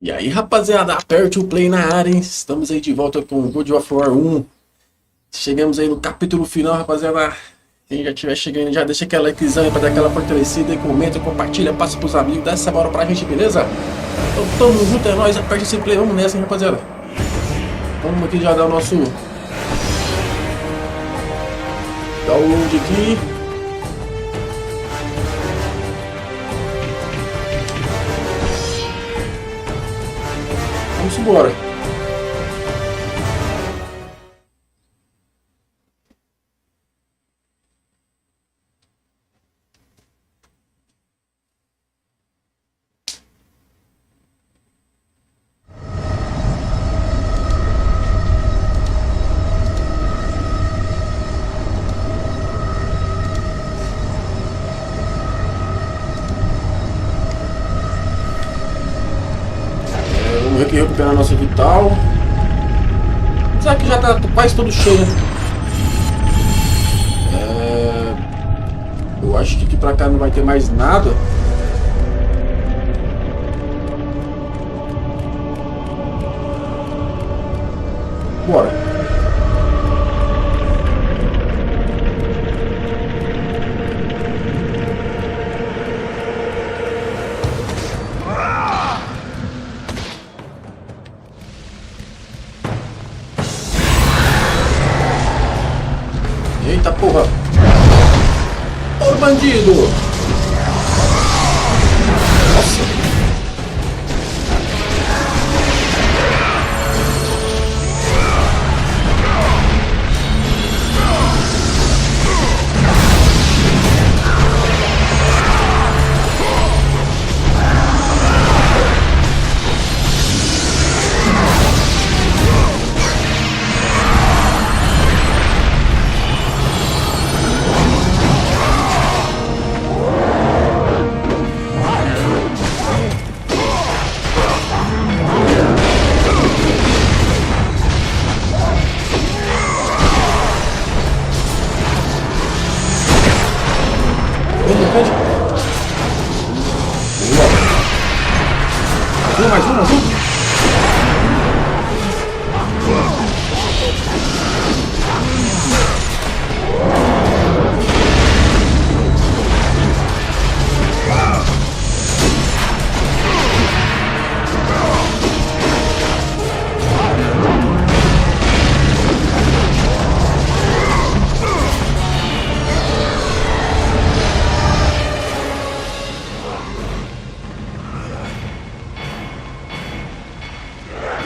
E aí, rapaziada, aperte o play na área, hein? Estamos aí de volta com o God of War 1. Chegamos aí no capítulo final, rapaziada. Quem já estiver chegando, já deixa aquela likezão aí pra dar aquela fortalecida e comenta, compartilha, passa pros amigos, dá essa moral pra gente, beleza? Então tamo junto, é nóis, aperte esse play, vamos nessa, hein, rapaziada. Vamos aqui já dar o nosso download aqui. Vamos embora. Vamos aqui recuperar nosso vital. Será que já tá quase todo cheio, né? Eu acho que aqui pra cá não vai ter mais nada. Bora. Eita porra! Ô bandido! Nossa! Mais um.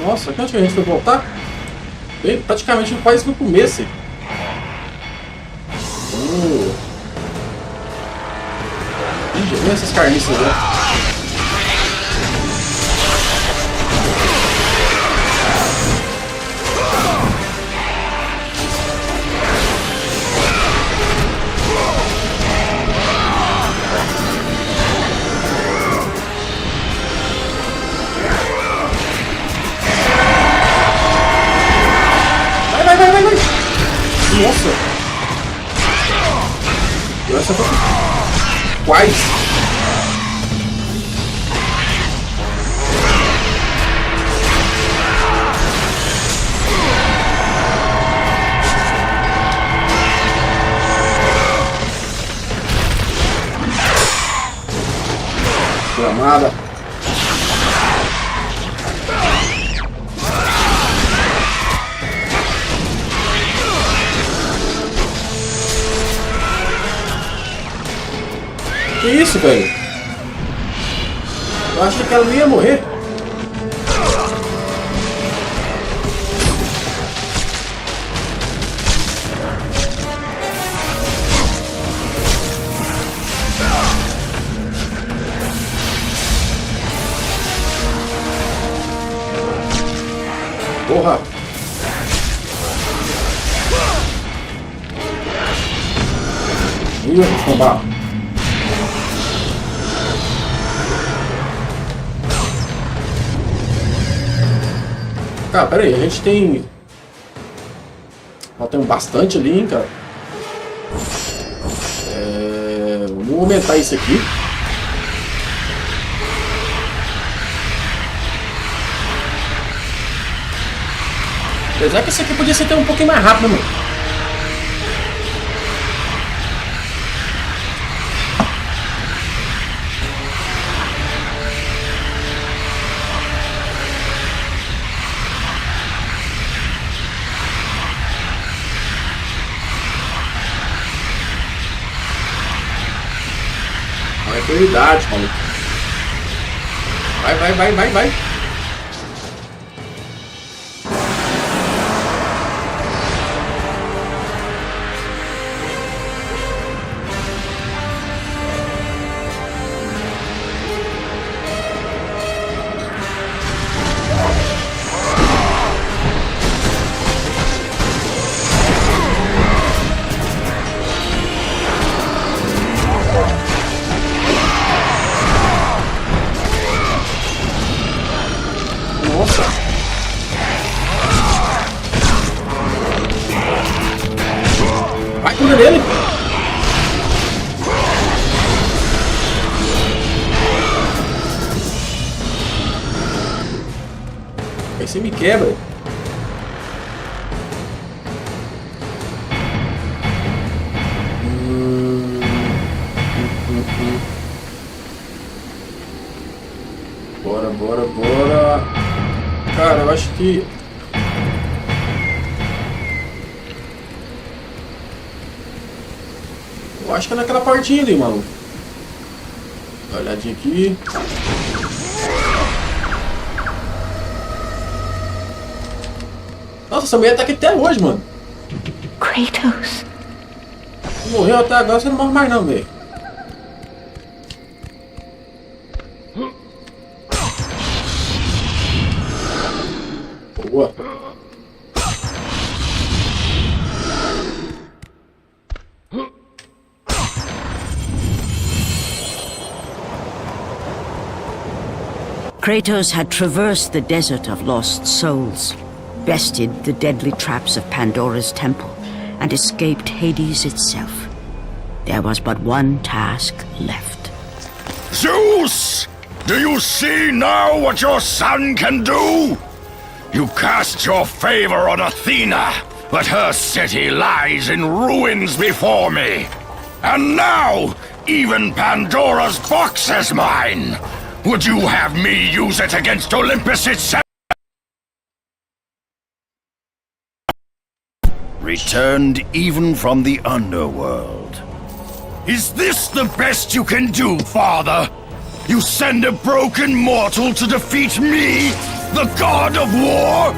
Nossa, onde que a gente foi voltar? Bem, praticamente quase no começo. Ih, essas carniças, né? Nossa! Essa foi quase! Gramada! Que isso, velho? Eu achei que ela não ia morrer. Porra! Ih, combar. Cara, pera aí, a gente tem... Ó, tem bastante ali, hein, cara. Vamos aumentar isso aqui. Apesar que esse aqui podia ser até um pouquinho mais rápido, mano. É prioridade, maluco. Vai. Nossa! Vai com ele! Aí você me quebra! Bora! Cara, eu acho que... Eu acho que é naquela partinha ali, mano. Dá uma olhadinha aqui. Nossa, essa mulher tá aqui até hoje, mano. Kratos. Morreu até agora, você não morre mais não, velho. Boa. Kratos had traversed the desert of lost souls, bested the deadly traps of Pandora's temple, and escaped Hades itself. There was but one task left. Zeus! Do you see now what your son can do? You cast your favor on Athena, but her city lies in ruins before me. And now, even Pandora's box is mine. Would you have me use it against Olympus itself? Returned even from the underworld. Is this the best you can do, Father? You send a broken mortal to defeat me, the god of war?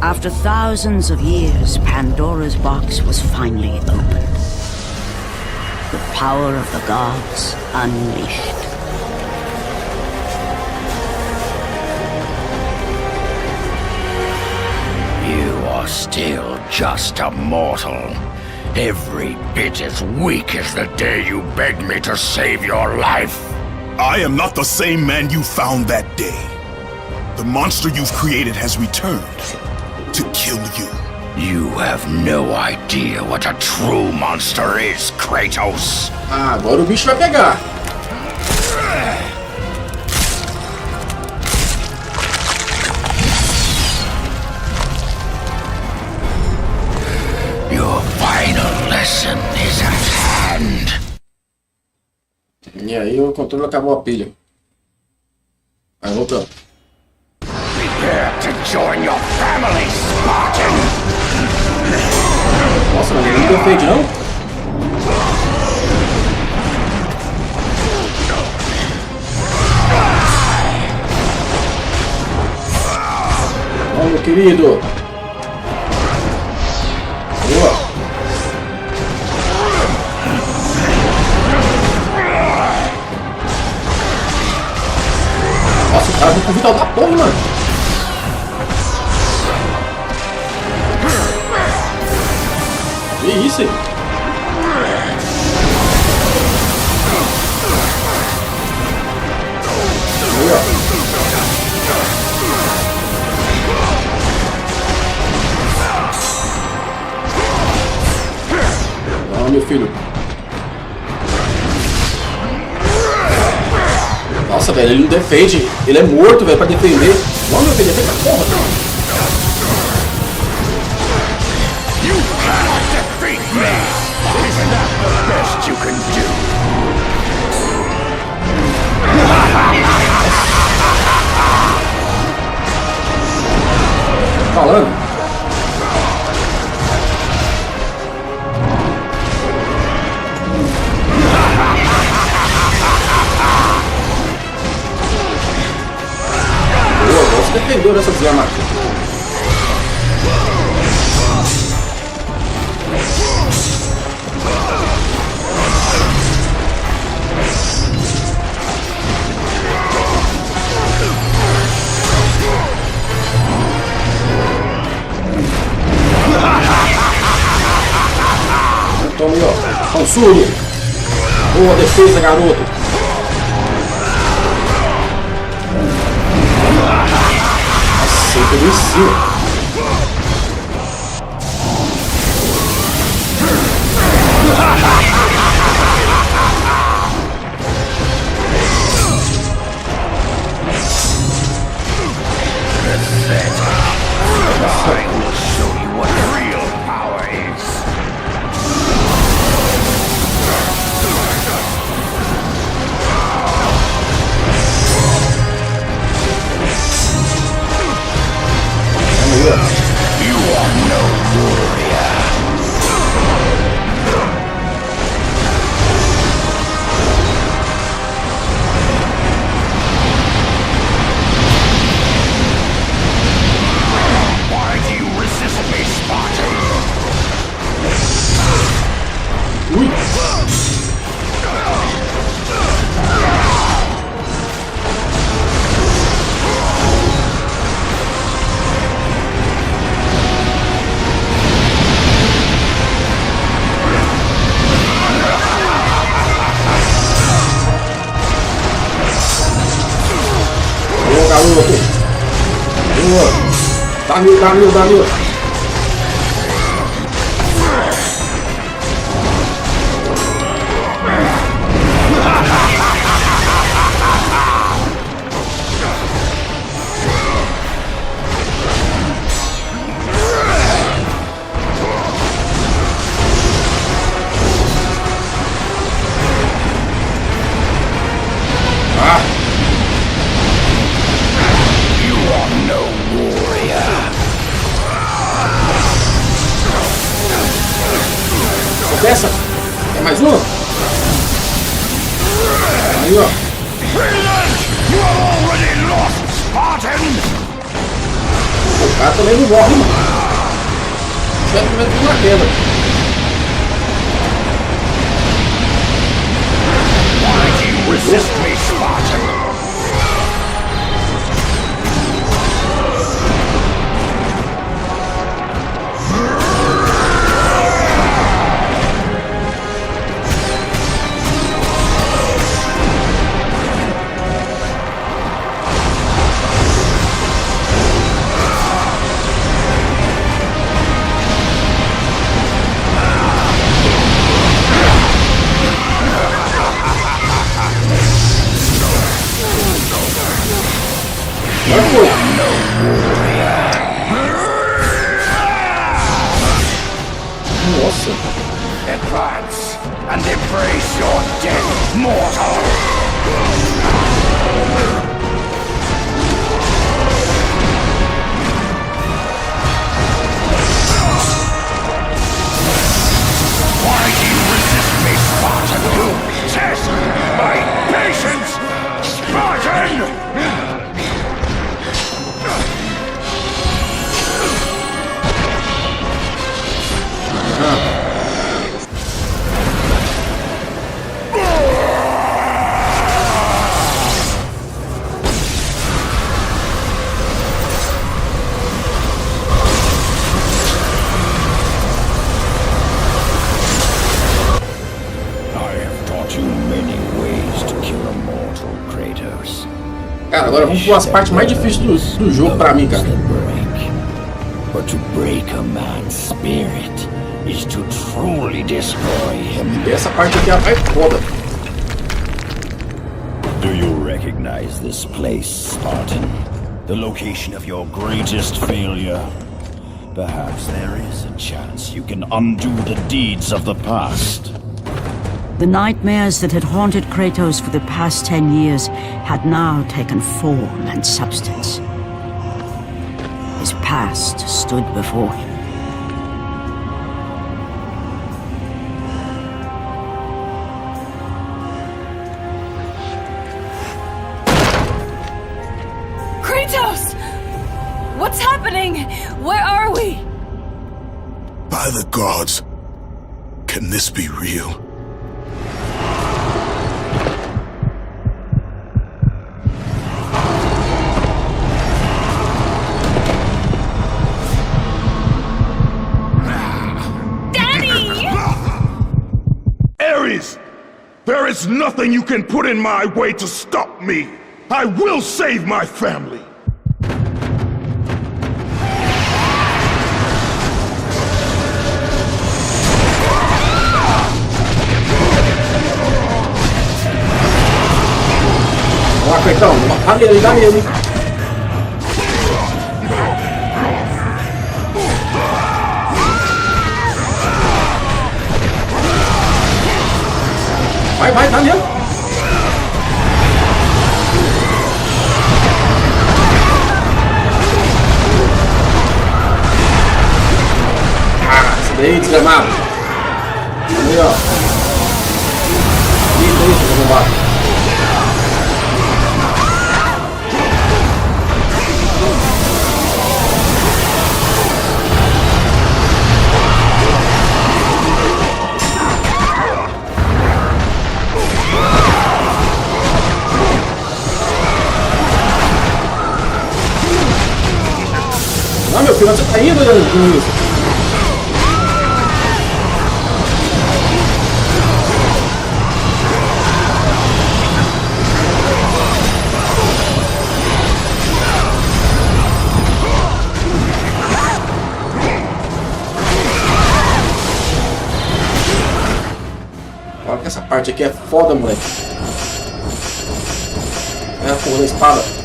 After thousands of years, Pandora's box was finally opened. The power of the gods unleashed. You are still just a mortal. Every bit as weak as the day you begged me to save your life. I am not the same man you found that day. The monster you've created has returned to kill you. You have no idea what a true monster is, Kratos. Ah, agora o bicho vai pegar. Your final lesson is at hand. E aí o controle acabou a pilha. Aí voltando. Prepare to join your family, Spartan. Nossa, mas ele não deu fade não? Ó, meu querido. Boa. Nossa, o cara vai pro vital da porra, mano. Que isso aí? Boa. Não, meu filho. Nossa, velho, ele não defende. Ele é morto, velho, pra defender. Vamos defender essa porra, cara. You cannot defeat me! Isn't that the best you can do? Falando. Boa, você defendeu dessa desgrama. Toma aí, ó. Um surdo. Boa defesa, garoto. Nossa, ele pegou em cima. I will show you what real power is. You are no warrior. Why do you resist me, Spartan? Ui. Boa, garoto. Boa. Dá-lhe. You are no warrior. Dessa. Tem mais uma? Aí, ó. Brilliant! You are already lost, Spartan! O cara também não morre, mano. Espero que vai ter uma queda. Why do you resist me, Spartan? Agora foi. Nossa. Advance and embrace your death, mortal! Why do you resist me, Spartan? Test my patience, Spartan! Cara, agora vamos para as partes mais difíceis do jogo pra mim, cara. But to break a man's spirit is to truly destroy him. Essa parte aqui é a mais foda. Do Do you recognize this place, Spartan? The location of your greatest failure? Perhaps there is a chance you can undo the deeds of the past. The nightmares that had haunted Kratos for the past 10 years had now taken form and substance. His past stood before him. Kratos! What's happening? Where are we? By the gods, can this be real? Ares! There is nothing you can put in my way to stop me! I will save my family! Vamos lá, Kratos, dá nele, dá nele. Vai, dá nele. Esse daí, desgramado. Aí, ó. Isso, desgramado. Não, meu filho, você tá indo com isso. Olha que essa parte aqui é foda, moleque. É a porra da espada.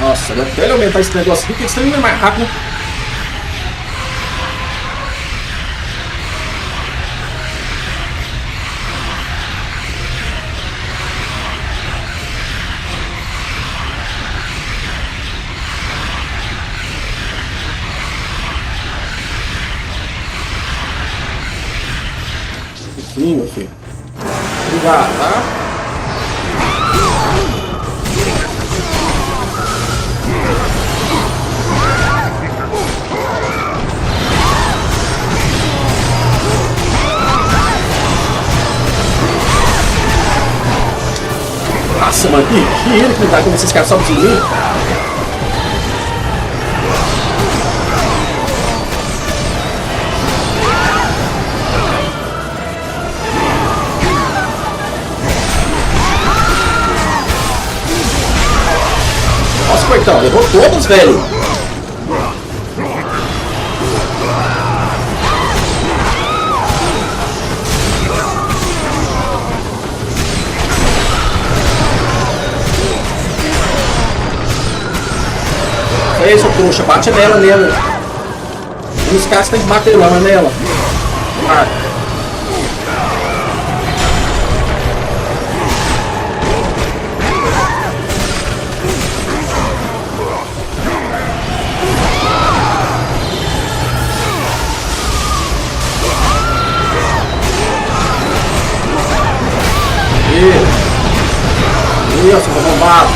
Nossa, até ele aumentar esse negócio aqui, porque isso aí é mais rápido. Sim, meu filho. Obrigado, tá? Nossa, mano, que rir que me dá quando esses caras sobem de mim. Nossa, coitão, levou todos, velho. É isso, trouxa, bate nela. Os caras tem que bater lá nela. Ah. Isso, tô bombado.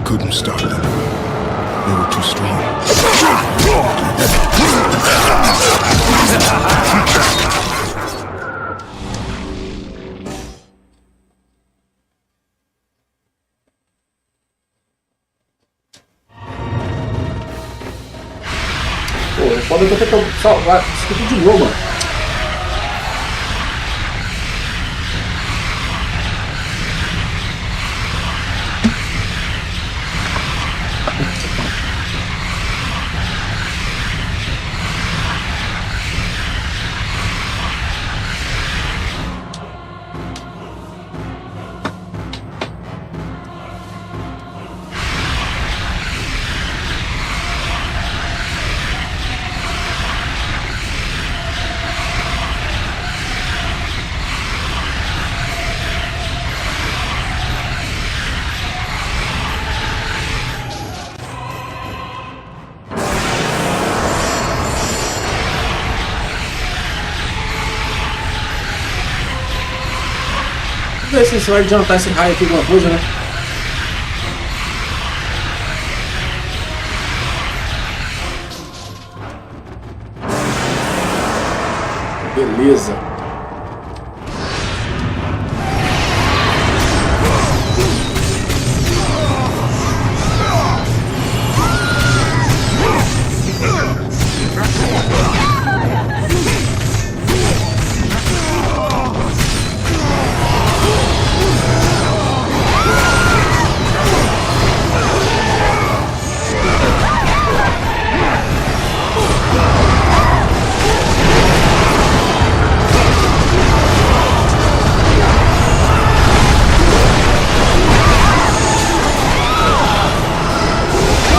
Couldn't stop them. They were too strong. Pode até que eu salvar. Escuta de novo, mano. Vamos ver se vai adiantar esse raio aqui alguma coisa, né? Beleza.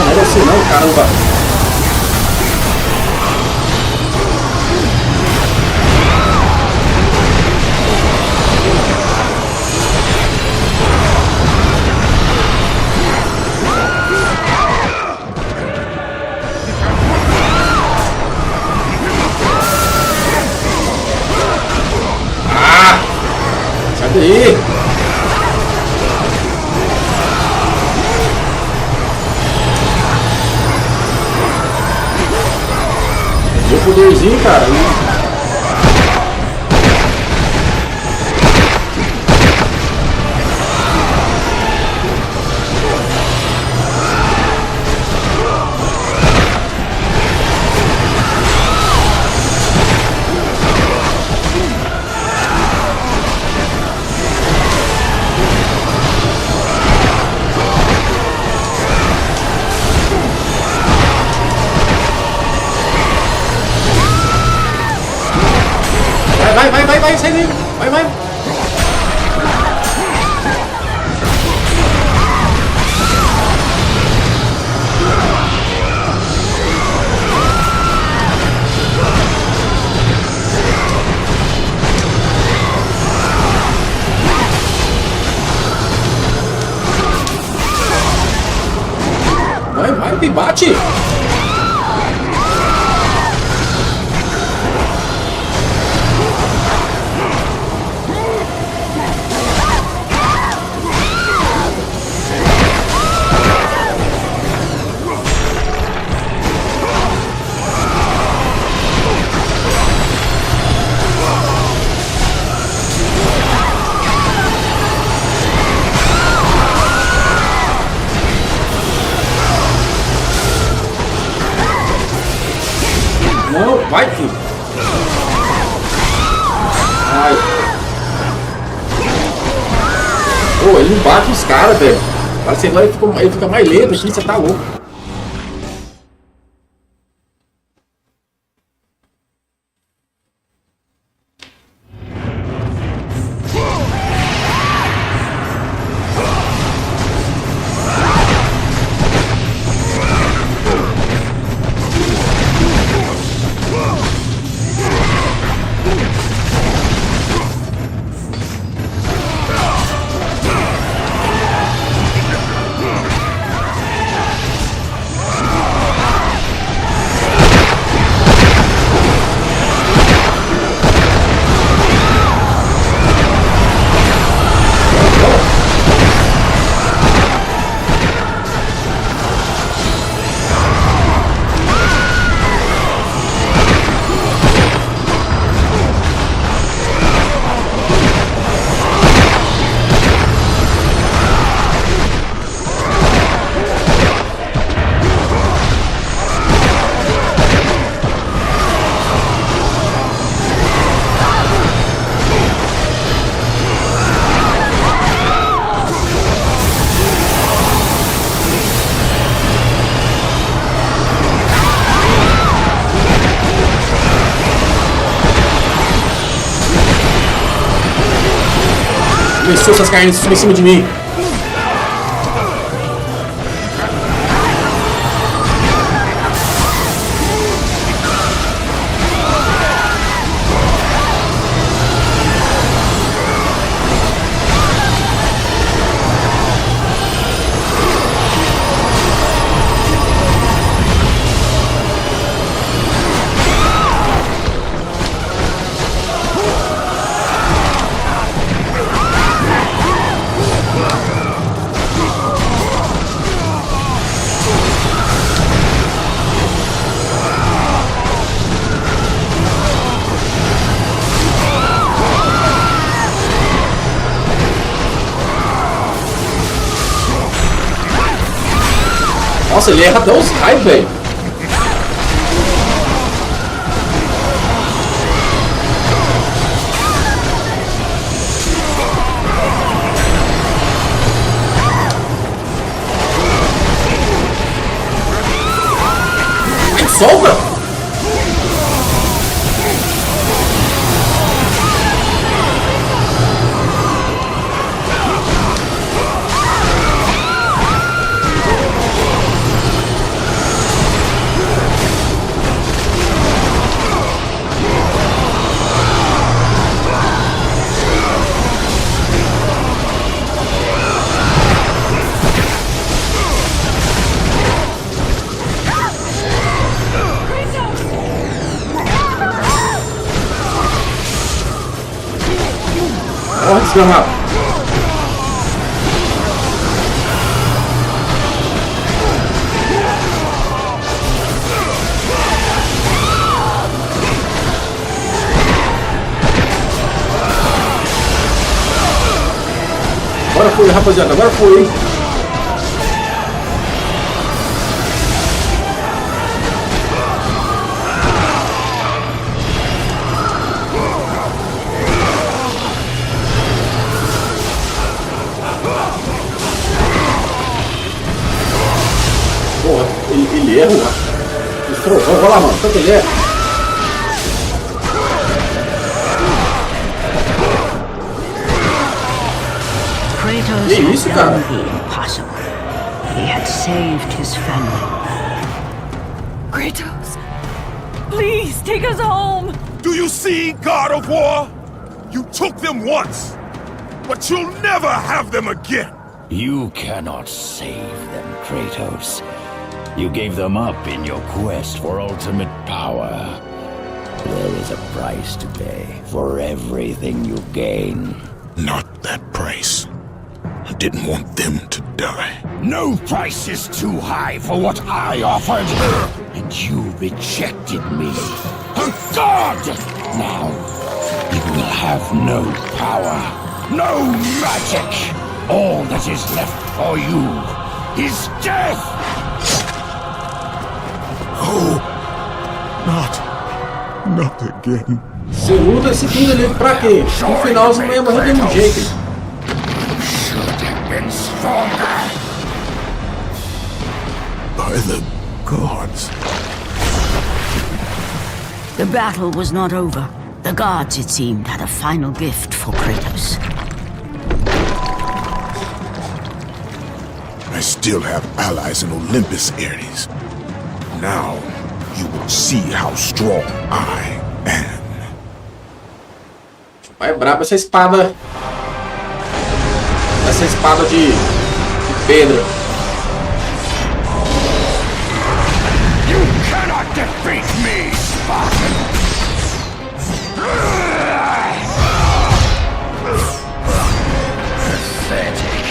Não é assim não, caramba. Sai daí. Deu poderzinho, cara. Vai, sai daí. Vai. Vai, me bate. Não, vai, filho. Ai. Pô, ele não bate os caras, velho. Parece que ele fica mais lento aqui, você tá louco. Começou essas carnes em cima de mim. Nossa, ele erra até os raios, velho. Solta! Ó, desgramado. Agora foi, rapaziada. Agora foi, hein? Porra, ele erra lá. Vai lá, mano. Tanto ele erra. Kratos Que isso, had cara? done the impossible. He had saved his family. Kratos, please take us home. Do you see, God of War? You took them once, but you'll never have them again. You cannot save them, Kratos. You gave them up in your quest for ultimate power. There is a price to pay for everything you gain. Not that price. I didn't want them to die. No price is too high for what I offered. And you rejected me. A god! Now, you will have no power, no magic. All that is left for you is death! Oh, not again. Você luta esse filho ali pra quê? No final você não ia morrer de nenhum jeito. Should have been stronger. By the gods. The battle was not over. The gods, it seemed, had a final gift for Kratos. I still have allies in Olympus, Ares. Now, you will see how strong I am. É braba essa espada. Essa espada de pedra. You cannot defeat me, Spartan! Pathetic.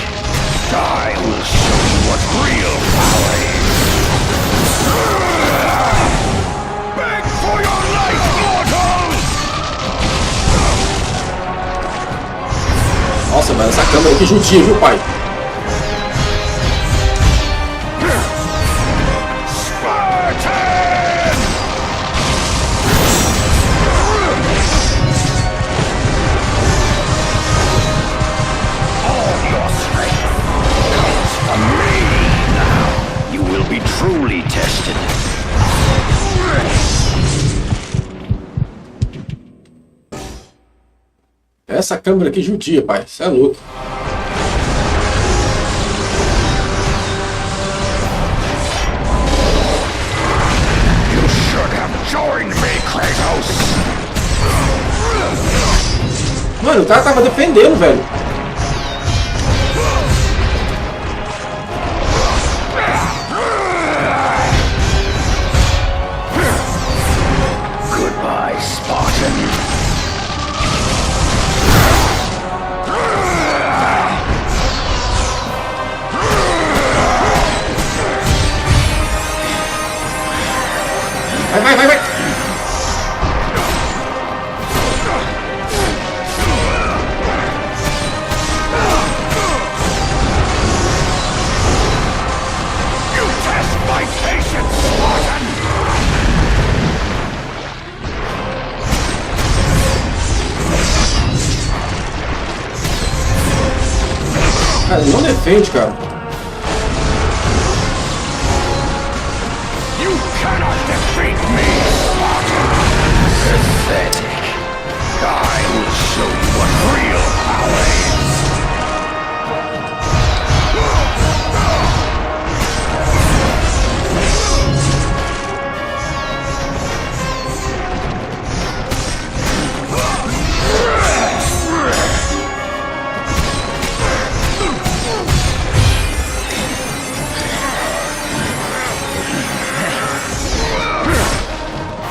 I will show you what real power is. Beg for your life, mortals! Nossa, mano, essa câmera aqui juntinha, viu, pai? Truly tested. Essa câmera aqui judia, pai. Você é louco. You should have joined me, Kratos. Mano, o cara tava defendendo, velho. Goodbye, Spartan. Vai, vai, vai, vai. You test my patience, Spartan. Cara, ele não defende, cara. You cannot defeat me, Spartan. Pathetic. I will show you what real power is.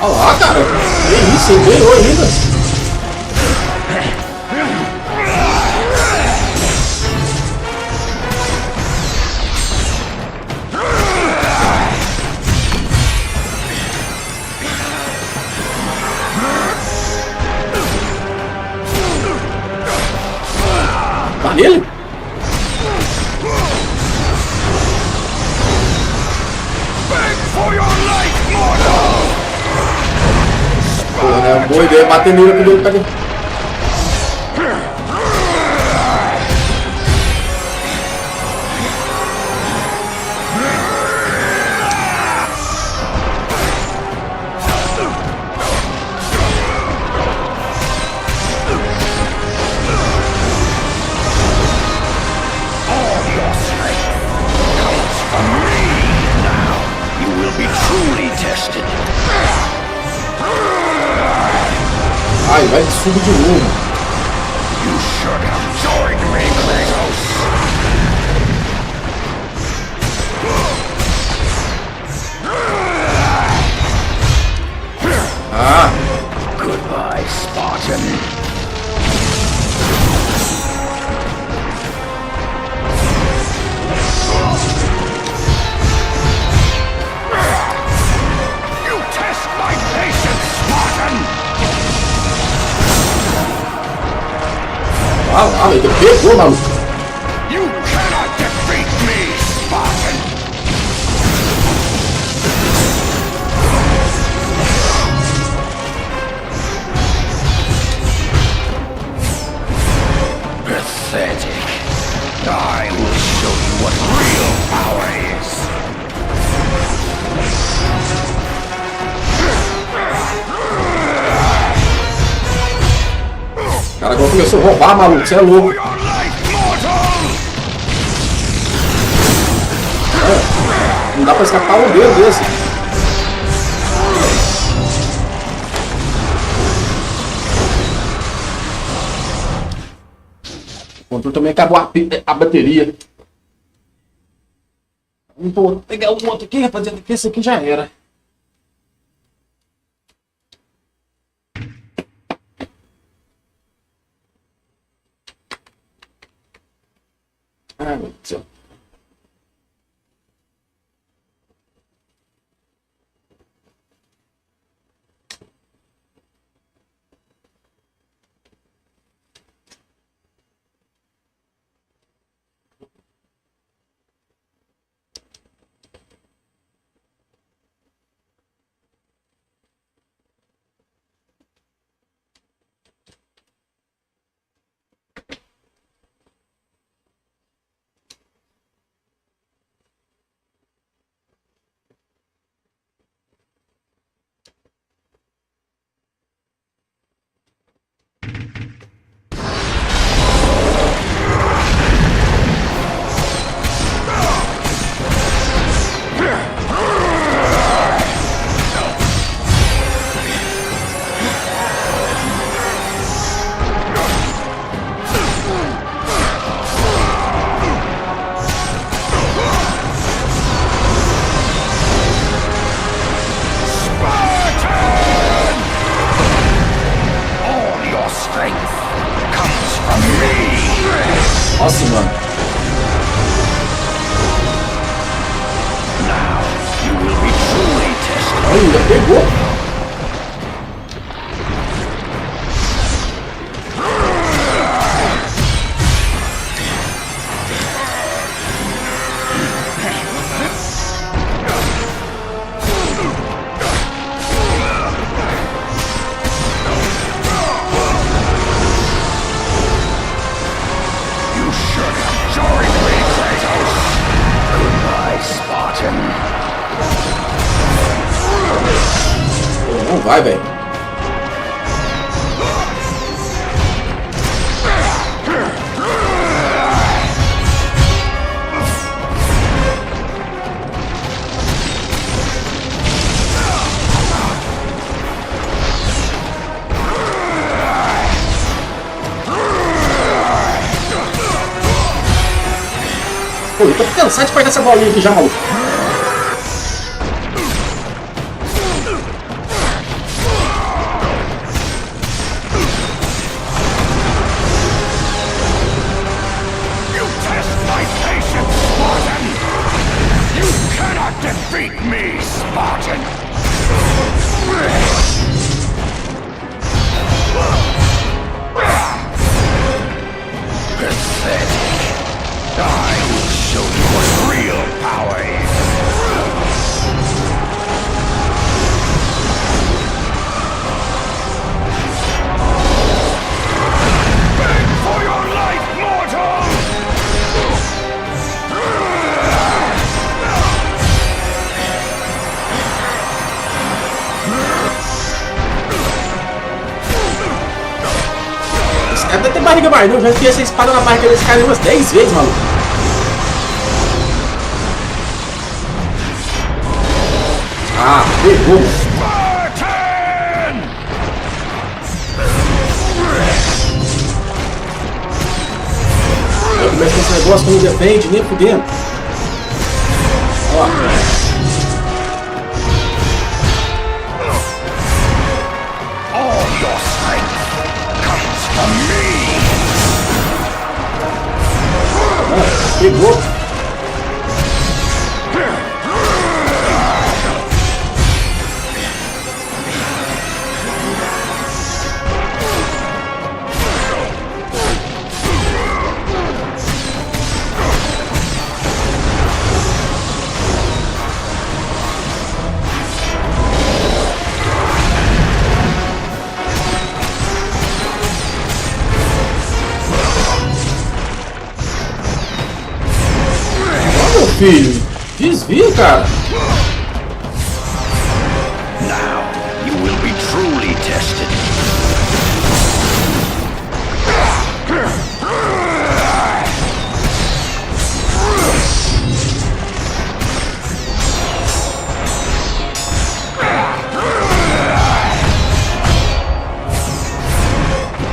Olha lá, cara. Que isso, ele ganhou ainda. Tá nele? Beg for your life, Modo! Porra, né? Boa ideia bater nele quando ele pega. All your strength comes from me now. You will be truly tested. Ai, vai de subo de novo. You should have joined me, Kratos. Ah, Goodbye, Spartan. You test my patience, Spartan. ah, ele pegou, maluco. You cannot defeat me, Spartan. Pathetic. I will show you what real power is. O cara agora começou a roubar, maluco. Você é louco. For your life, mortal! Não dá pra escapar um dedo desse. O controle também acabou a bateria. Vou pegar um outro aqui, rapaziada, que esse aqui já era. Ai, meu Deus do céu. Nossa, mano. Olha, pegou. Não vai, velho. Pô, eu tô cansado de perder essa bolinha aqui já, maluco. Deve ter barriga mais, não? Já enfiei essa espada na barriga desse cara umas 10 vezes, maluco. Ah, pegou, mano. Eu começo com esse negócio que não defende, nem fudendo. Ó. Pegou. Filho, desvia, cara. Now you will be truly tested.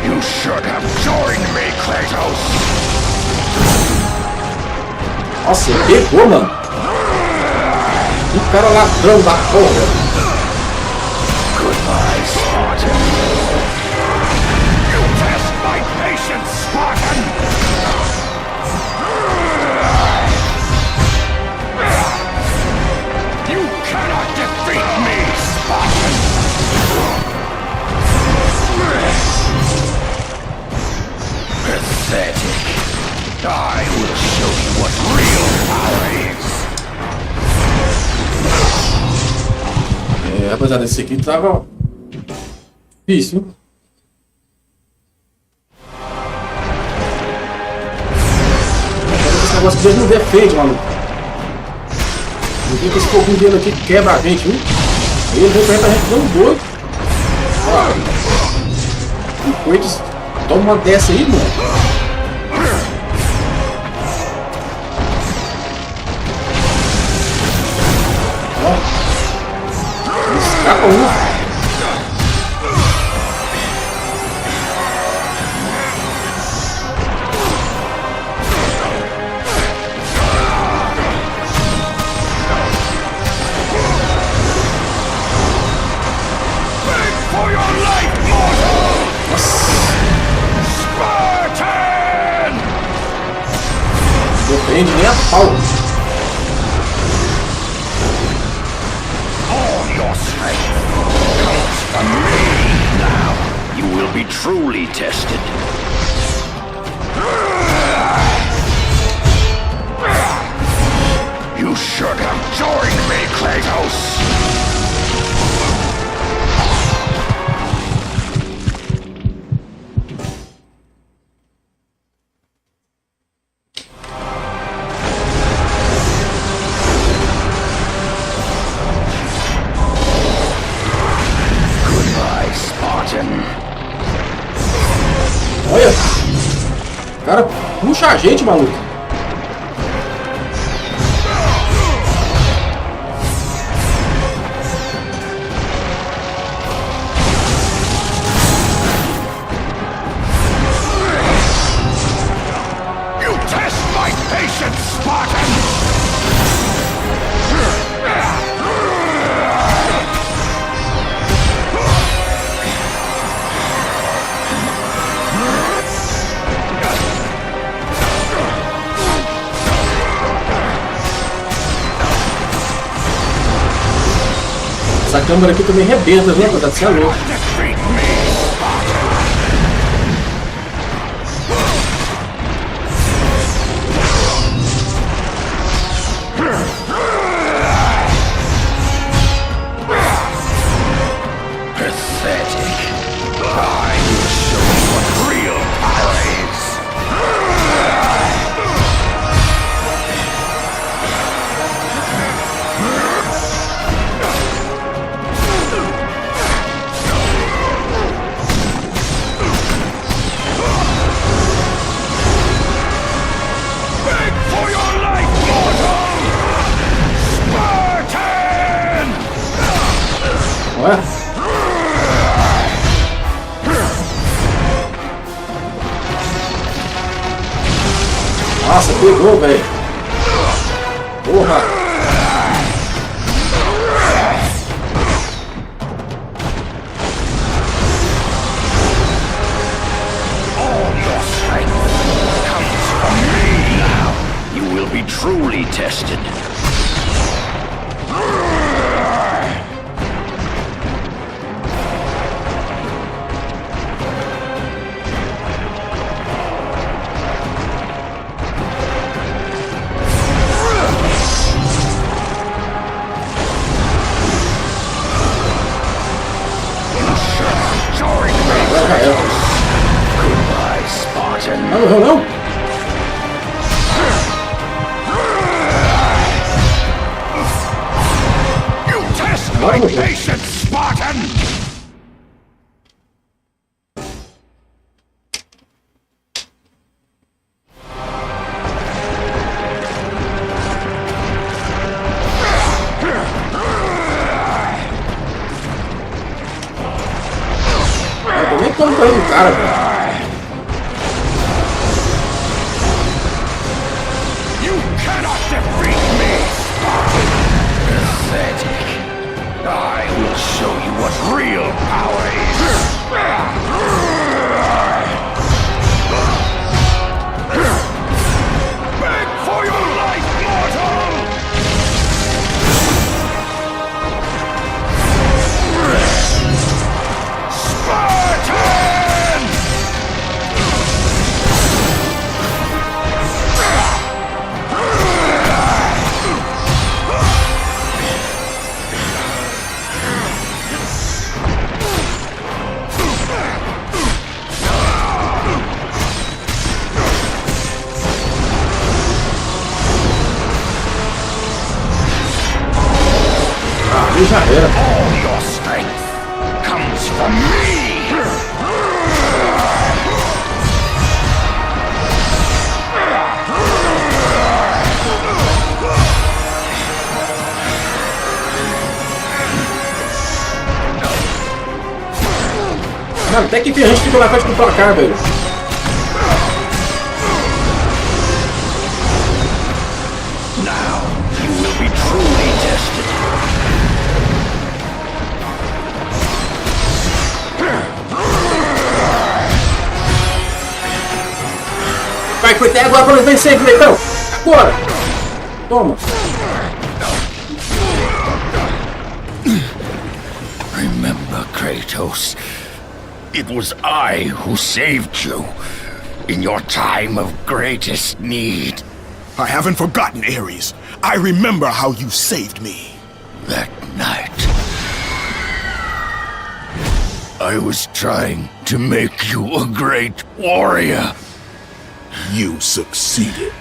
You should have joined me, Kratos. Nossa, ele pegou, mano. O cara ladrão da porra. Goodbye, Spartan. You test my patience, Spartan. You cannot defeat me, Spartan. Pathetic. I will show you what real power is. É, rapaziada, esse aqui tava difícil. Esse negócio que ele não defende, maluco. Não vem com esse foguinho dele aqui que quebra a gente, viu? Ele vem pra gente dando doido. Ó. O Kratos toma uma dessa aí, mano. Escapa um. For your life, mortal! Spartan! rende nem a pau. All your strength comes from me. Now you will be truly tested. You should have joined me, Kratos. Goodbye, Spartan. Olha, o cara puxa a gente, maluco. Essa câmera aqui também rebenta, viu? Quando você é louco. Olha. Nossa, pegou, velho. Porra. All your strength comes from me. Now you will be truly tested. Goodbye, Spartan. Não, não. You test my patience, Spartan! Eu nem tô lembrando do cara, velho. You cannot defeat me, Spartan! Pathetic. I will show you what real power is. Beg for your life, mortal! Spartan! Ali já era. All your strength comes from me! Mano, até que tem gente que fica na frente do placar, velho. Now you will be truly tested. Vai, foi até agora pra nós vencer, Cleitão. Bora! Toma! Remember, Kratos. It was I who saved you in your time of greatest need. I haven't forgotten, Ares. I remember how you saved me. That night, I was trying to make you a great warrior. You succeeded.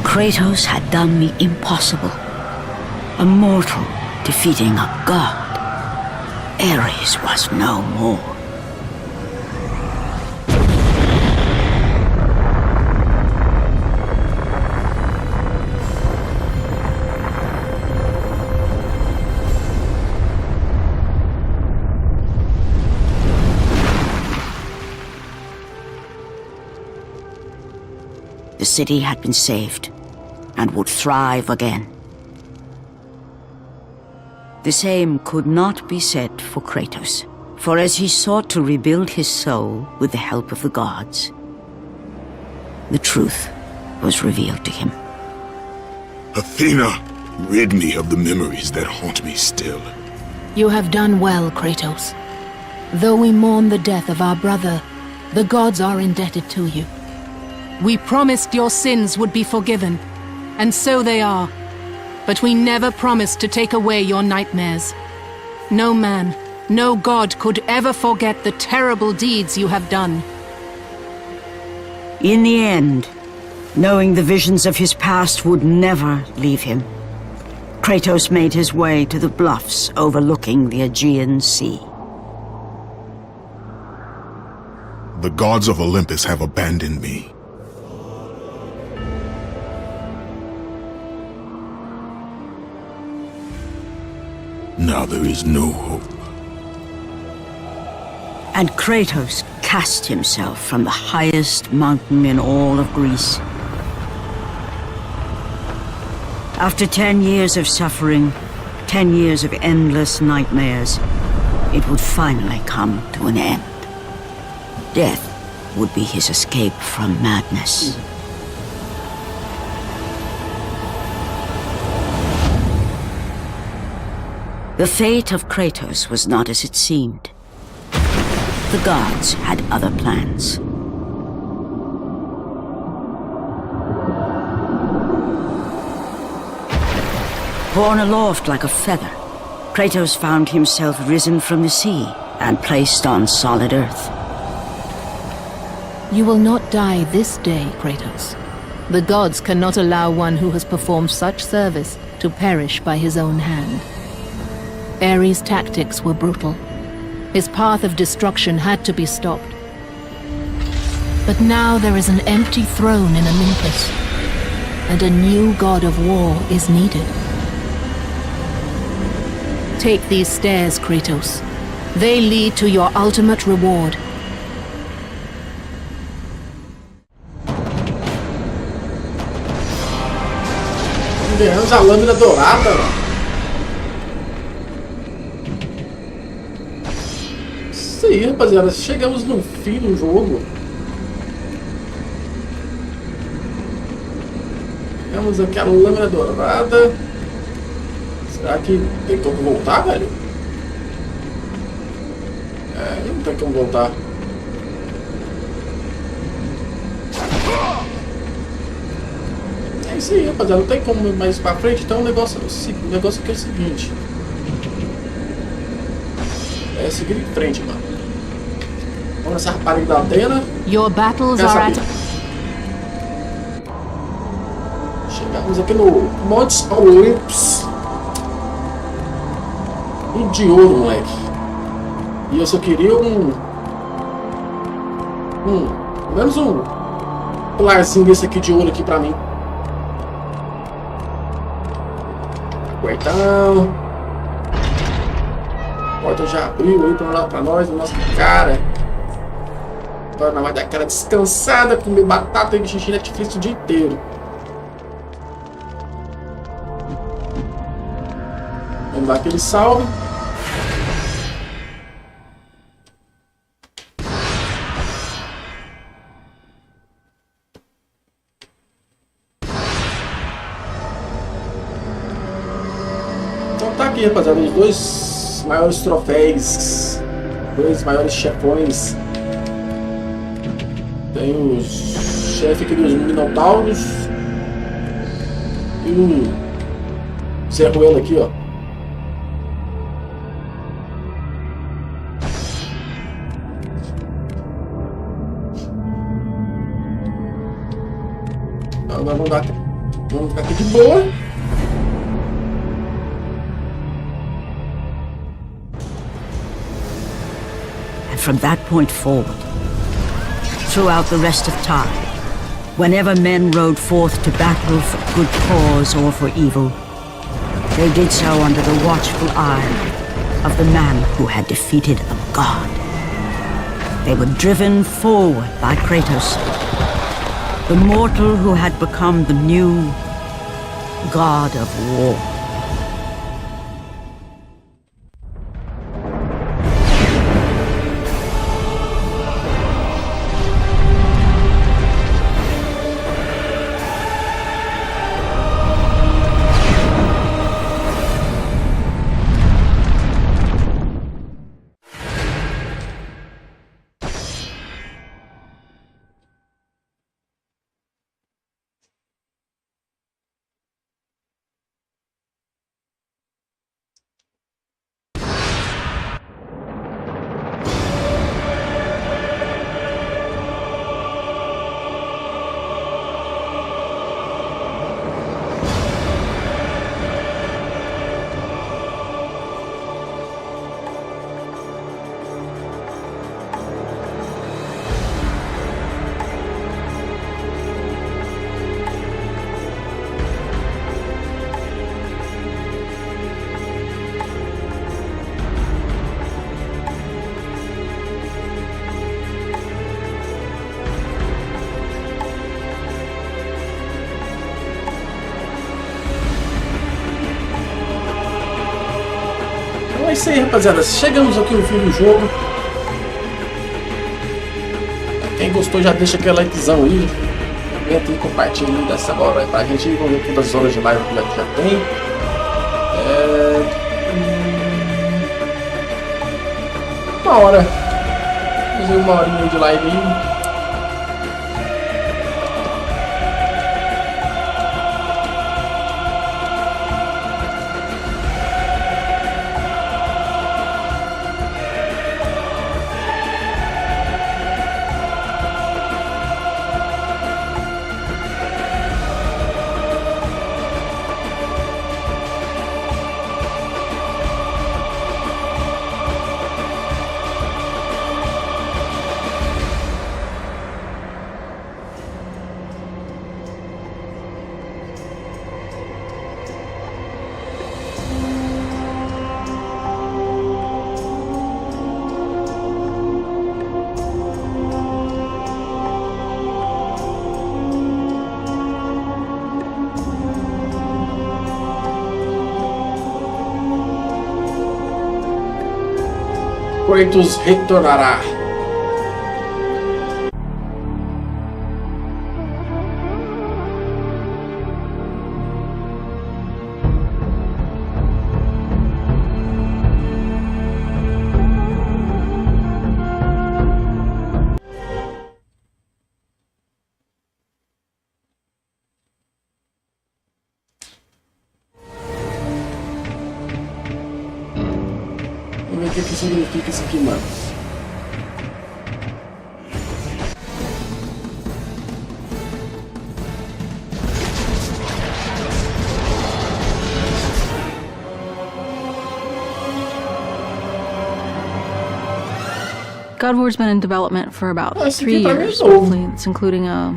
Kratos had done the impossible. A mortal defeating a god. Ares was no more. The city had been saved and would thrive again. The same could not be said for Kratos, for as he sought to rebuild his soul with the help of the gods, the truth was revealed to him. Athena, rid me of the memories that haunt me still. You have done well, Kratos. Though we mourn the death of our brother, the gods are indebted to you. We promised your sins would be forgiven, and so they are. But we never promised to take away your nightmares. No man, no god could ever forget the terrible deeds you have done. In the end, knowing the visions of his past would never leave him, Kratos made his way to the bluffs overlooking the Aegean Sea. The gods of Olympus have abandoned me. Now there is no hope. And Kratos cast himself from the highest mountain in all of Greece. After 10 years of suffering, 10 years of endless nightmares, it would finally come to an end. Death would be his escape from madness. The fate of Kratos was not as it seemed. The gods had other plans. Borne aloft like a feather, Kratos found himself risen from the sea and placed on solid earth. You will not die this day, Kratos. The gods cannot allow one who has performed such service to perish by his own hand. Ares' tactics were brutal. His path of destruction had to be stopped. But now there is an empty throne in Olympus, and a new god of war is needed. Take these stairs, Kratos. They lead to your ultimate reward. Ganhamos a lâmina dourada. Isso aí, rapaziada. Chegamos no fim do jogo. Temos aqui a lâmina dourada. Será que tem como voltar, velho? É, não tem como voltar. É isso aí, rapaziada. Não tem como ir mais pra frente. Então o negócio aqui é o seguinte. É seguir em frente, mano. Vamos nessa rapariga da Athena. Your battles are at... Chegamos aqui no Monte Olympus. Um de ouro, moleque. E eu só queria pelo menos um pilarzinho desse aqui de ouro aqui pra mim. Apertão. porta já abriu aí pra nós, o nosso cara. Agora nós vai dar aquela descansada, comer batata e xixi Netflix o dia inteiro. Vamos dar aquele salve. Então tá aqui, rapaziada, os dois maiores troféus, dois maiores chefões. Tem o chefe aqui dos Minotauros e o Zé Ruela aqui, ó. Agora vamos ficar aqui de boa. And from that point forward, throughout the rest of time, whenever men rode forth to battle for good cause or for evil, they did so under the watchful eye of the man who had defeated a god. They were driven forward by Kratos, the mortal who had become the new god of war. É isso aí, rapaziada. Chegamos aqui no fim do jogo. Quem gostou já deixa aquele likezão aí. Comenta e compartilha aí dessa hora aí pra gente. Vamos ver quantas horas de live que já tem. Uma hora. Vamos ver uma horinha de live aí. Kratos retornará. Vamos ver o que significa isso aqui, mano. God War's been in development for about 3 years, roughly. It's including a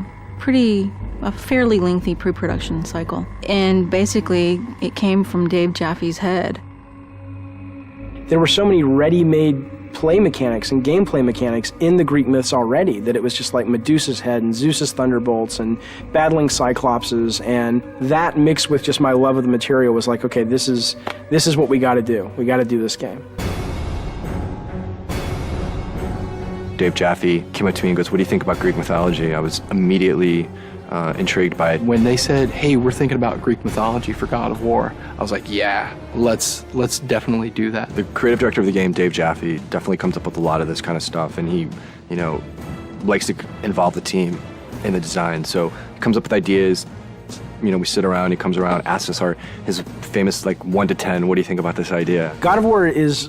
fairly lengthy pre-production cycle. And basically, it came from Dave Jaffe's head. there were so many ready-made play mechanics and gameplay mechanics in the Greek myths already that it was just like Medusa's head and Zeus's thunderbolts and battling Cyclopses, and that mixed with just my love of the material was like, okay, this is what we got to do. We got to do this game. Dave Jaffe came up to me and goes, "What do you think about Greek mythology?" I was immediately intrigued by it. When they said, "Hey, we're thinking about Greek mythology for God of War," I was like, "Yeah, let's definitely do that." The creative director of the game, Dave Jaffe, definitely comes up with a lot of this kind of stuff, and he, you know, likes to involve the team in the design. So he comes up with ideas. You know, we sit around. He comes around, asks us his famous like 1 to 10. What do you think about this idea? God of War is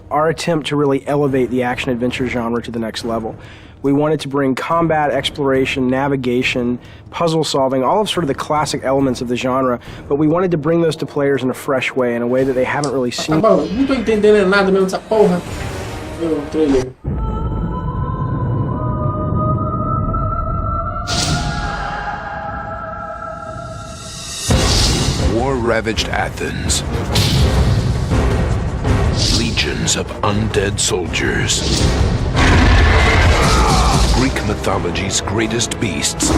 our attempt to really elevate the action-adventure genre to the next level. We wanted to bring combat, exploration, navigation, puzzle solving, all of sort of the classic elements of the genre, but we wanted to bring those to players in a fresh way, in a way that they haven't really seen. Tá bom, não tô entendendo nada mesmo dessa porra. Meu trailer. War-ravaged Athens. Legions of undead soldiers. Greek mythology's greatest beasts.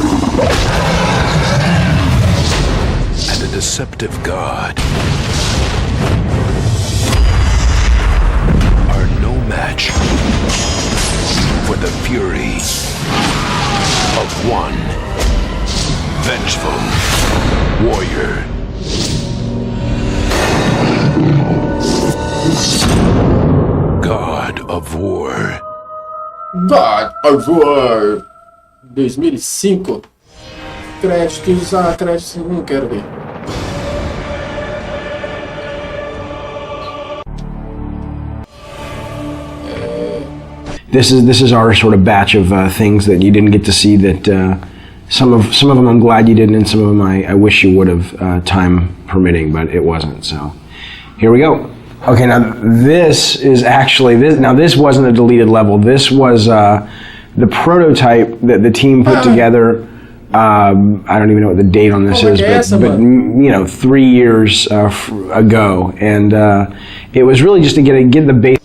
And a deceptive god are no match for the fury of one vengeful warrior. God of War. God of War 2005. Créditos, créditos, não quero ver. This is our sort of batch of things that you didn't get to see. That some of them I'm glad you didn't, and some of them I wish you would have, time permitting, but it wasn't. So here we go. Okay, now this is actually this wasn't a deleted level. This was the prototype that the team put together. I don't even know what the date on this is, but you know, 3 years ago, and it was really just to get the base.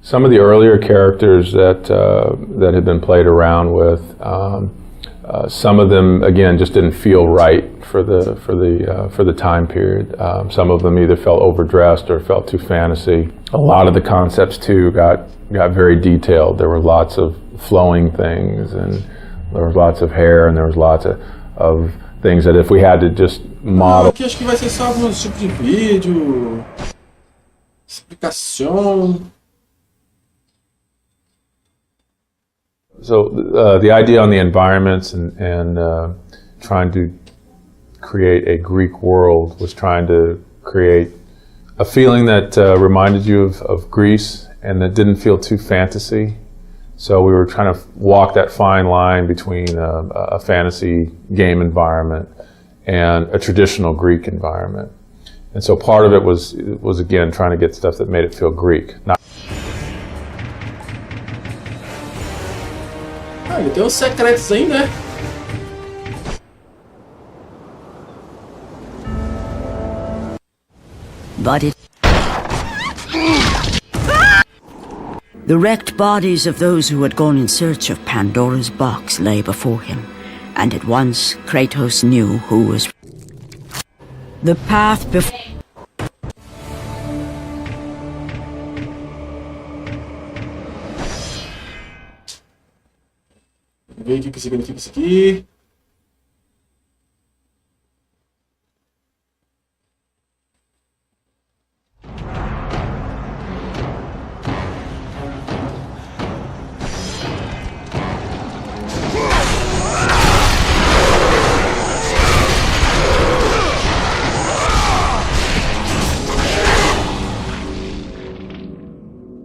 Some of the earlier characters that had been played around with, some of them again just didn't feel right for the time period. Some of them either felt overdressed or felt too fantasy. A lot of the concepts too got very detailed. There were lots of flowing things, and there was lots of hair, and there was lots of things that if we had to just model. Aqui acho que vai ser só alguns tipos de vídeo, explicação. So the idea on the environments and trying to create a Greek world was trying to create a feeling that reminded you of Greece and that didn't feel too fantasy. So we were trying to walk that fine line between a fantasy game environment and a traditional Greek environment. And so part of it was again trying to get stuff that made it feel Greek. Ele tem uns secretos aí, né? But the wrecked bodies of those who had gone in search of Pandora's box lay before him, and at once Kratos knew who was the path before. Ver o que significa isso aqui.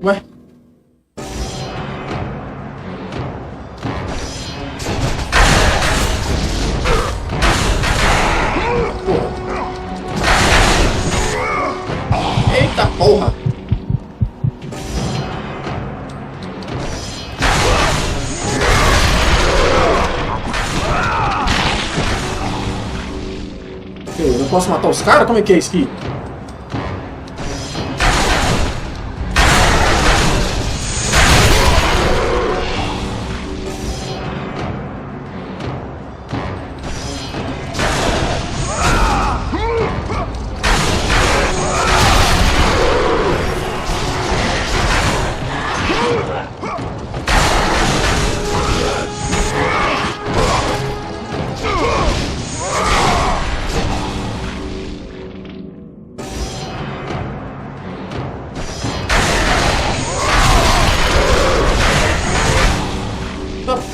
Ué? Eu não posso matar os caras? Como é que é isso aqui?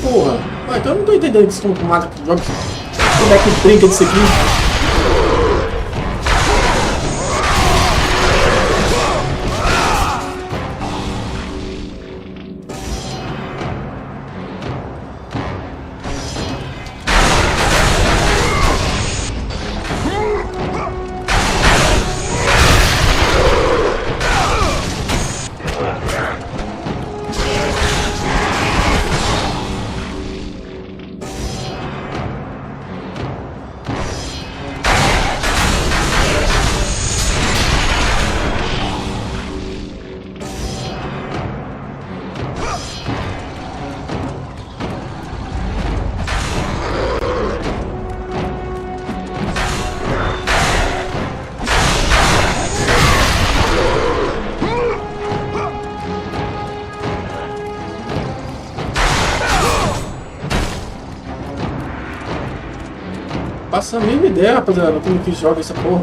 Porra, então eu não tô entendendo que vocês estão mata que joga. Como é que brinca disso aqui? Passa a mínima ideia, rapaziada, como que joga essa porra.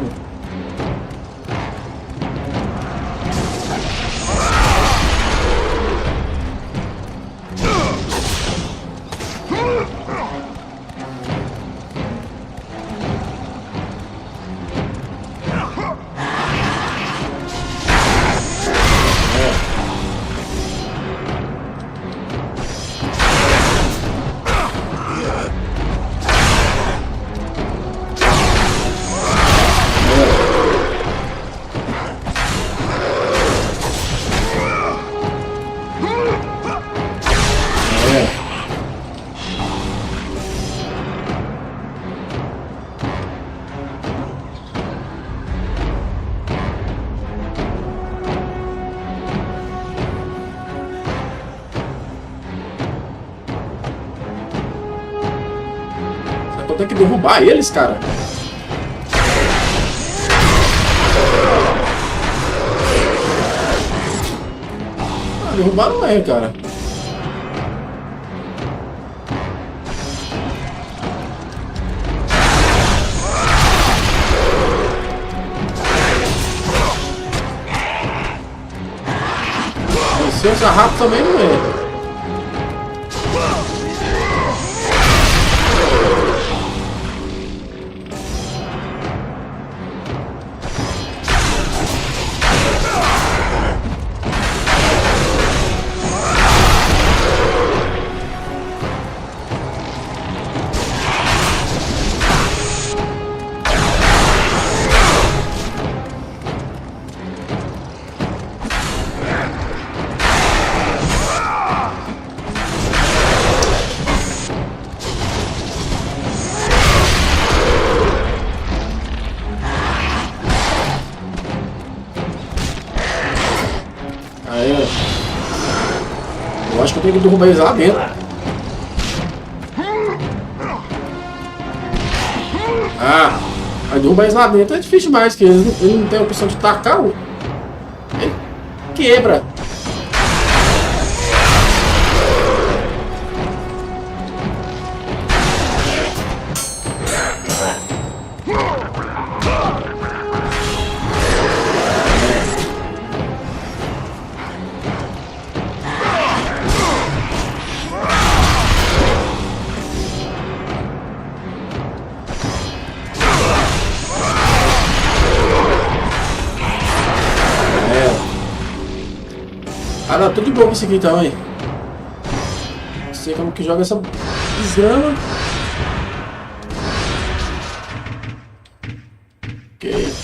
Tem que derrubar eles, cara. Ah, derrubar não é, cara. Se eu usar rápido também não é. Eu acho que eu tenho que derrubar eles lá dentro. Ah, mas derrubar eles lá dentro é difícil demais, porque ele não tem a opção de tacar. Ele quebra. Ah, não, tudo de boa isso aqui então, hein? Não sei como que joga essa desgrama. Ok.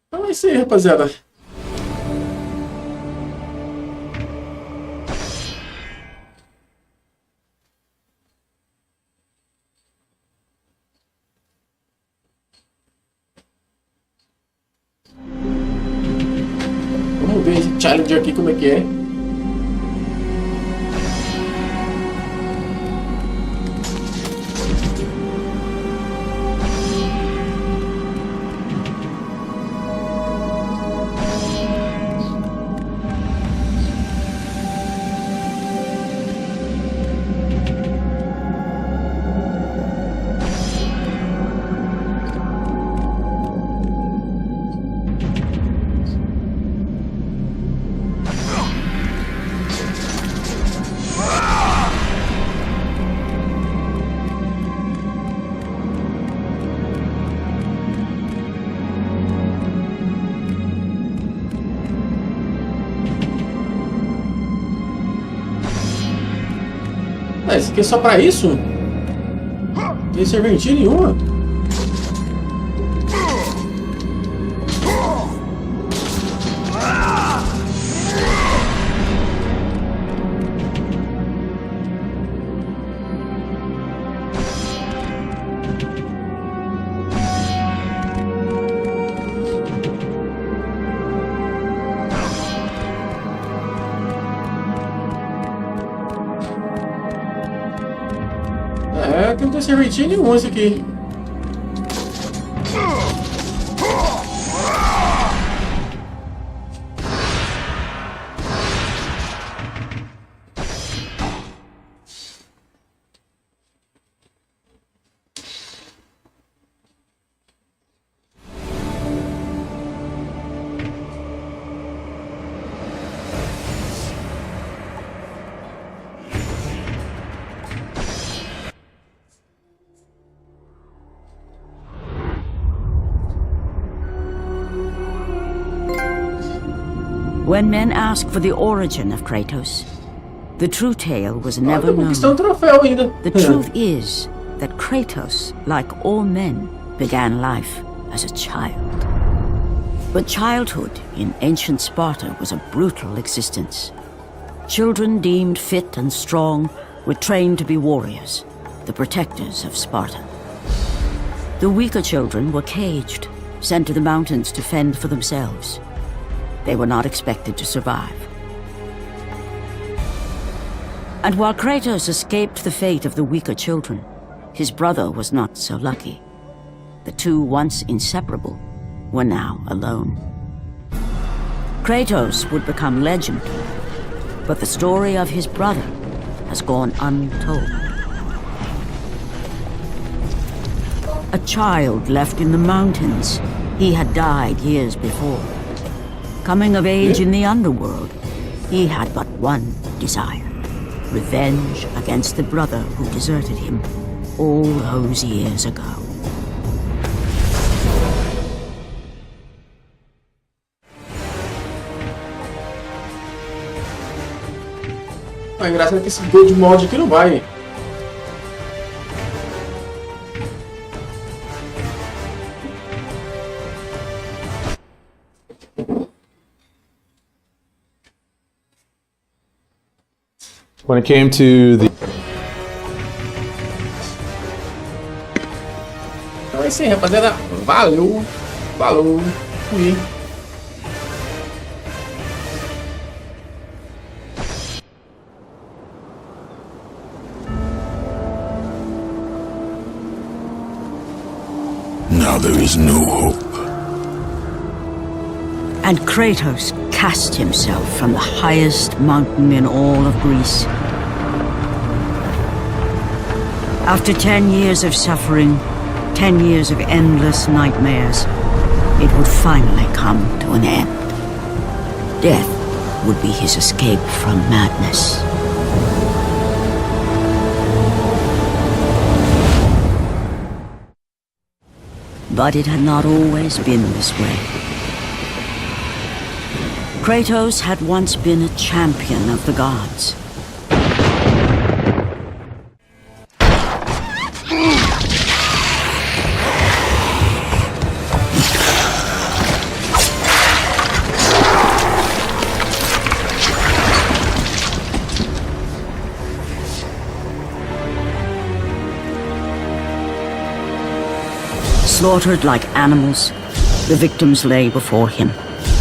Então é isso aí, rapaziada. Challenger aqui, como é que é? Esse aqui é só pra isso? Não tem serventia nenhuma? É, que não tem serventia nenhuma esse aqui. When men ask for the origin of Kratos, the true tale was never known. The truth is that Kratos, like all men, began life as a child. But childhood in ancient Sparta was a brutal existence. Children deemed fit and strong were trained to be warriors, the protectors of Sparta. The weaker children were caged, sent to the mountains to fend for themselves. They were not expected to survive. And while Kratos escaped the fate of the weaker children, his brother was not so lucky. The two, once inseparable, were now alone. Kratos would become legend, but the story of his brother has gone untold. A child left in the mountains, he had died years before. Coming of age in the underworld, he had but one desire: revenge against the brother who deserted him all those years ago. O engraçado é que esse Gold Mod aqui não vai. When it came to the Então é isso aí, rapaziada. Valeu. Falou. Fui. Now there is no hope. And Kratos cast himself from the highest mountain in all of Greece. After 10 years of suffering, 10 years of endless nightmares, it would finally come to an end. Death would be his escape from madness. But it had not always been this way. Kratos had once been a champion of the gods. Slaughtered like animals, the victims lay before him,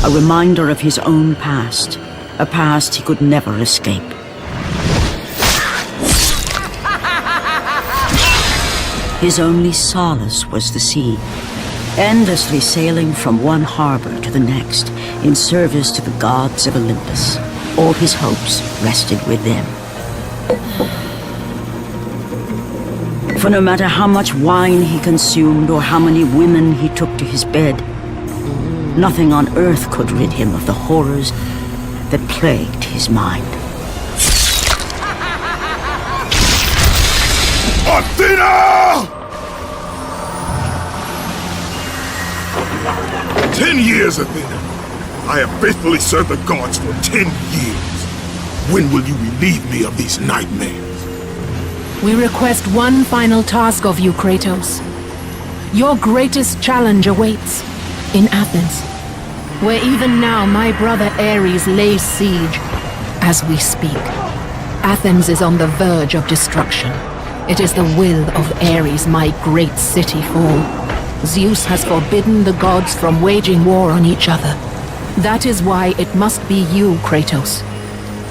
a reminder of his own past, a past he could never escape. His only solace was the sea, endlessly sailing from one harbor to the next in service to the gods of Olympus. All his hopes rested with them. For no matter how much wine he consumed or how many women he took to his bed, nothing on earth could rid him of the horrors that plagued his mind. Athena! 10 years, Athena. I have faithfully served the gods for 10 years. When will you relieve me of these nightmares? We request one final task of you, Kratos. Your greatest challenge awaits in Athens, where even now my brother Ares lays siege as we speak. Athens is on the verge of destruction. It is the will of Ares my great city fall. Zeus has forbidden the gods from waging war on each other. That is why it must be you, Kratos.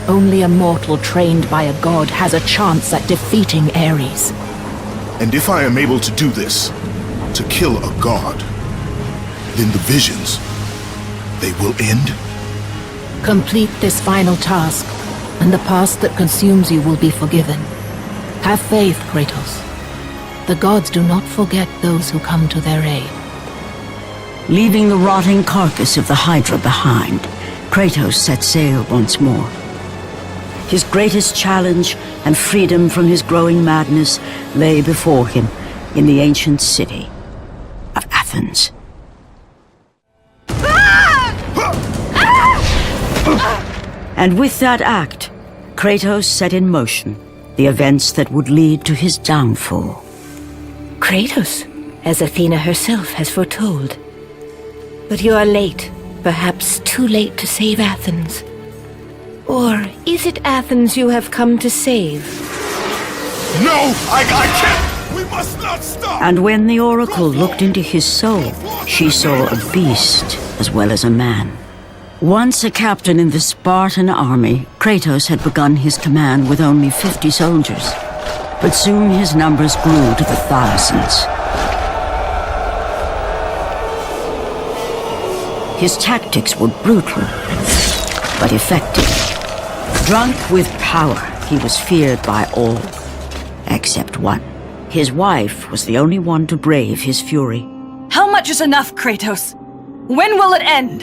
Only a mortal trained by a god has a chance at defeating Ares. And if I am able to do this, to kill a god, then the visions, they will end? Complete this final task, and the past that consumes you will be forgiven. Have faith, Kratos. The gods do not forget those who come to their aid. Leaving the rotting carcass of the Hydra behind, Kratos set sail once more. His greatest challenge and freedom from his growing madness lay before him in the ancient city of Athens. And with that act, Kratos set in motion the events that would lead to his downfall. Kratos, as Athena herself has foretold. But you are late, perhaps too late to save Athens. Or is it Athens you have come to save? No, I can't! We must not stop! And when the Oracle looked into his soul, she saw a beast as well as a man. Once a captain in the Spartan army, Kratos had begun his command with only 50 soldiers. But soon his numbers grew to the thousands. His tactics were brutal, but effective. Drunk with power, he was feared by all, except one. His wife was the only one to brave his fury. How much is enough, Kratos? When will it end?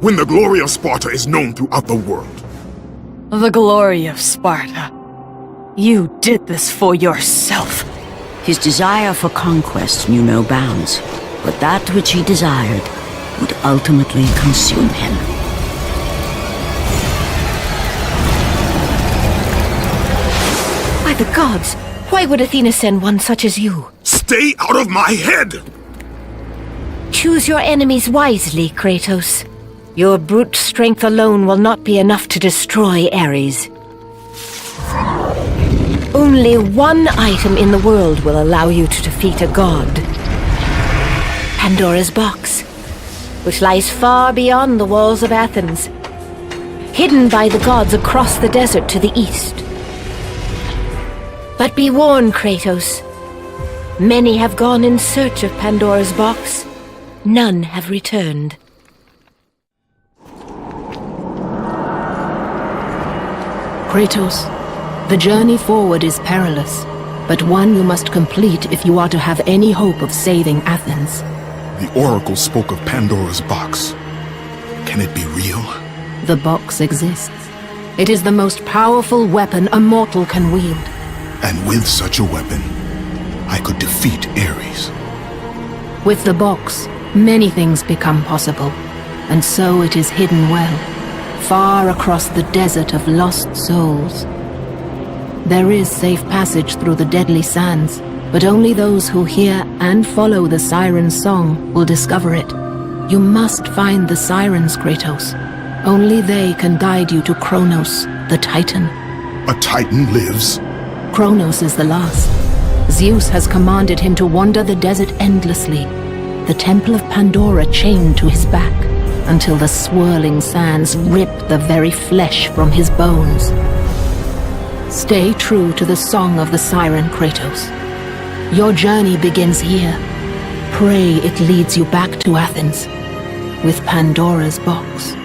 When the glory of Sparta is known throughout the world. The glory of Sparta. You did this for yourself. His desire for conquest knew no bounds, but that which he desired would ultimately consume him. By the gods, why would Athena send one such as you? Stay out of my head! Choose your enemies wisely, Kratos. Your brute strength alone will not be enough to destroy Ares. Only one item in the world will allow you to defeat a god. Pandora's box, which lies far beyond the walls of Athens, hidden by the gods across the desert to the east. But be warned, Kratos. Many have gone in search of Pandora's box. None have returned. Kratos, the journey forward is perilous, but one you must complete if you are to have any hope of saving Athens. The Oracle spoke of Pandora's box. Can it be real? The box exists. It is the most powerful weapon a mortal can wield. And with such a weapon, I could defeat Ares. With the box, many things become possible, and so it is hidden well, far across the desert of lost souls. There is safe passage through the deadly sands, but only those who hear and follow the siren's song will discover it. You must find the sirens, Kratos. Only they can guide you to Kronos, the Titan. A Titan lives? Kronos is the last. Zeus has commanded him to wander the desert endlessly, the temple of Pandora chained to his back. until the swirling sands rip the very flesh from his bones. Stay true to the song of the siren, Kratos. Your journey begins here. Pray it leads you back to Athens with Pandora's box.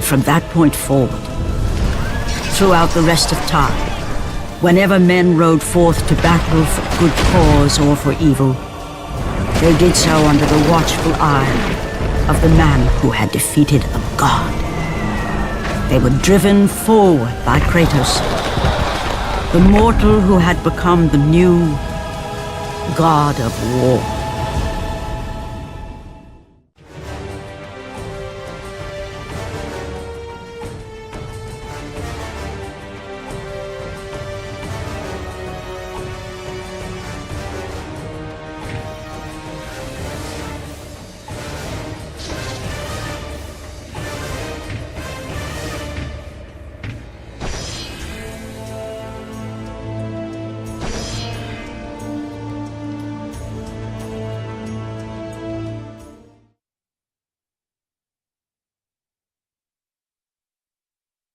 From that point forward, throughout the rest of time, whenever men rode forth to battle for good cause or for evil, they did so under the watchful eye of the man who had defeated a god. They were driven forward by Kratos, the mortal who had become the new god of war.